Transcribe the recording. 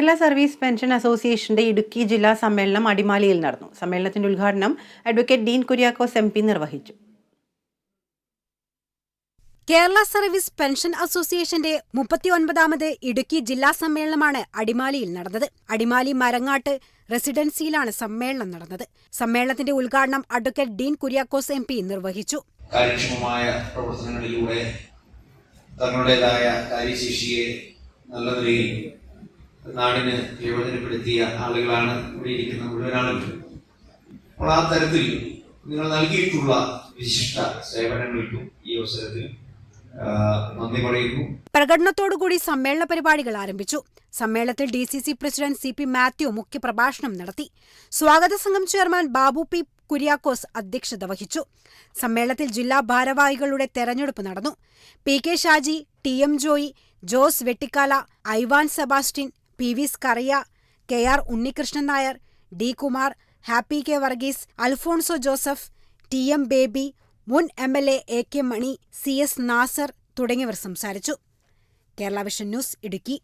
Kerala service pension അസോസിയേഷന്റെ ഇടുക്കി ജില്ലാ സമ്മേളനം അടിമാലിയിൽ നടന്നു. സമ്മേളനത്തിന്റെ ഉദ്ഘാടനം അഡ്വക്കേറ്റ് ഡീൻ കുര്യാക്കോസ് MP നിർവഹിച്ചു. കേരള സർവീസ് പെൻഷൻ അസോസിയേഷന്റെ 39ാമത് ഇടുക്കി ജില്ലാ സമ്മേളനമാണ് അടിമാലിയിൽ നടന്നത്. അടിമാലി മരങ്ങാട്ട് റെസിഡൻസിയിലാണ് സമ്മേളനം നടന്നത്. സമ്മേളനത്തിന്റെ ഉദ്ഘാടനം അഡ്വക്കേറ്റ് ഡീൻ കുര്യാക്കോസ് MP നിർവഹിച്ചു. കാര്യക്ഷമമായ പ്രവർത്തനങ്ങളിലൂടെ തങ്ങളുടേതായ കാര്യശേഷിയെ നല്ല നിലയിൽ നാടിന് പ്രയോജനപ്പെടുത്തിയ ആളുകളാണ് ഇവിടെ ഇരിക്കുന്ന മുഴുവൻ ആളുകളും. അപ്പോൾ ആ തരത്തിൽ നിങ്ങൾ നൽകിയിട്ടുള്ള വിശിഷ്ട സേവനങ്ങൾക്കും ഈ അവസരത്തിൽ നന്ദി പറയുന്നു. പ്രകടനത്തോടുകൂടി സമ്മേളന പരിപാടികൾ ആരംഭിച്ചു. സമ്മേളനത്തിൽ DCC പ്രസിഡന്റ് CP മാത്യു മുഖ്യപ്രഭാഷണം നടത്തി. സ്വാഗത സംഘം ചെയർമാൻ ബാബു P കുര്യാക്കോസ് അധ്യക്ഷത വഹിച്ചു. സമ്മേളനത്തിൽ ജില്ലാ ഭാരവാഹികളുടെ തെരഞ്ഞെടുപ്പ് നടന്നു. PK Shaji, TM Joy, Jose Vettikkala, Ivan Sebastian, PV Skaria, KR Unnikrishnan Nair, D Kumar, Happy K Varghese, Alphonso Joseph, TM Baby, മുൻ MLA AK Mani, CS Nasser തുടങ്ങിയവർ സംസാരിച്ചു. Kerala vision news, Idukki.